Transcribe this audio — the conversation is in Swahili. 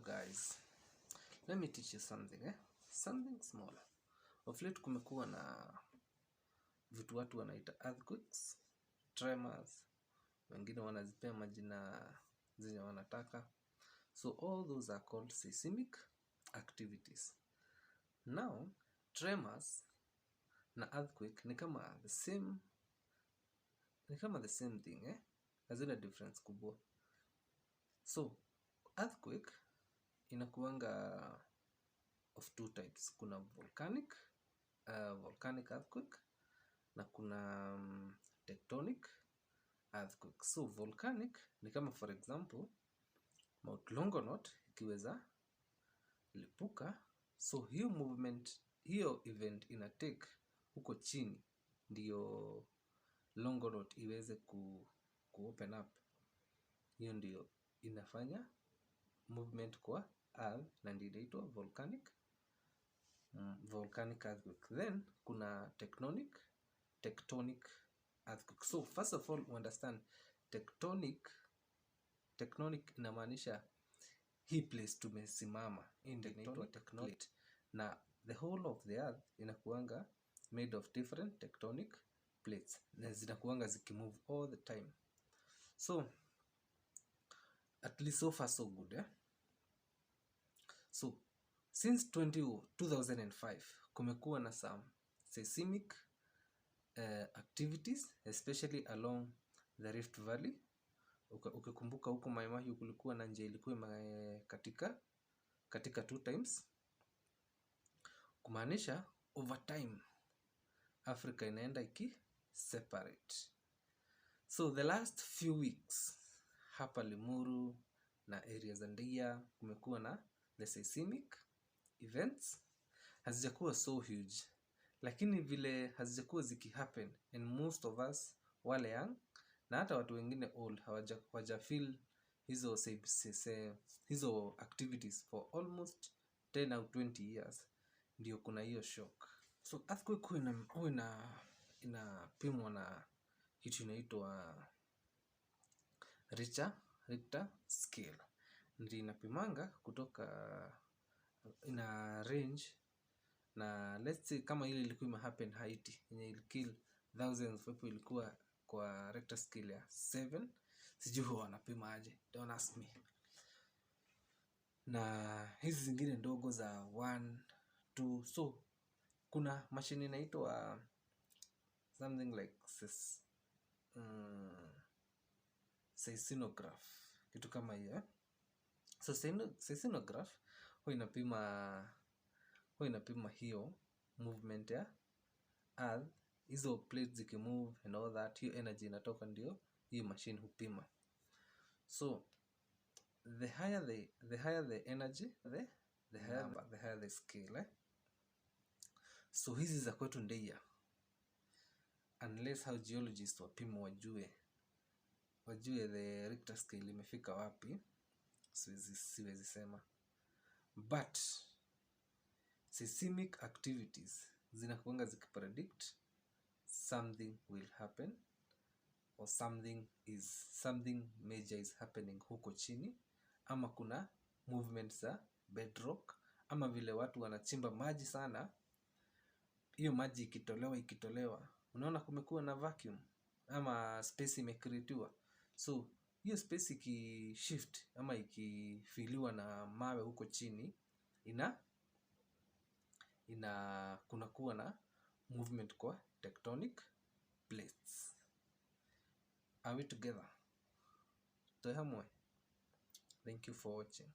guys, let me teach you something something small. Of late kumekuwa na vitu watu wanaita earthquakes, tremors, wengine wanazipea majina zenye wanataka. So all those are called seismic activities. Now tremors na earthquake ni kama the same thing hazina difference kubwa. So earthquake inakuanga of two types. Kuna volcanic earthquake na kuna tectonic earthquake. So volcanic ni kama for example Mount Longonot ikiweza lipuka, so hiyo event ina take huko chini ndio Longonot iweze ku open up. Hiyo ndio inafanya movement kwa earth na ndio inaitwa volcanic earthquake. Then kuna tectonic earthquake. So first of all understand tectonic inamaanisha hii place tumesimama, inaitwa tectonic, na the whole of the earth inakuanga made of different tectonic plates na zinakuanga zikimove all the time. So at least so far so good So since 2005 kumekuwa na some seismic activities especially along the Rift Valley. Ukikumbuka huko Mai Mahiu kulikuwa na njia ilikuwa katika 2 times, kumaanisha over time Africa inaenda iki separate. So the last few weeks hapa Limuru na areas za Ndeiya kumekuwa na the seismic events. Hazijakuwa so huge, lakini vile hazijakuwa zikihappen and most of us wale young na hata watu wengine old hawaja feel hizo activities for almost 10 au 20 years, ndio kuna hiyo shock. So earthquake inapimwa na kitu inaitwa Richter scale. Ndio inapimanga kutoka ina range, na let's say kama ile ilikuwa happen Haiti yenye ilikill thousands of people ilikuwa kwa Richter scale ya 7. Sijui wanapima aje, don't ask me. Na hizi zingine ndogo za 1, 2. So kuna machine inaitwa something like seismograph, kitu kama hiyo So seismograph huwa inapima hiyo movement ya earth, hizo plates zikimove and all that, hiyo energy inatoka ndio hiyo machine hupima. So the higher the energy, the higher the scale So hizi za kwetu Ndeiya, unless how geologists wapima wajue the Richter scale imefika wapi, siwezi sema. But seismic activities zinakuanga zikipredict something will happen or something major is happening huko chini, ama kuna movements za bedrock, ama vile watu wanachimba maji sana, hiyo maji ikitolewa unaona kumekuwa na vacuum ama space imecreatiwa. So hiyo space ikishift ama ikifiliwa na mawe huko chini, kunakuwa na movement kwa tectonic plates. Are we together? Tuwe hamwe. Thank you for watching.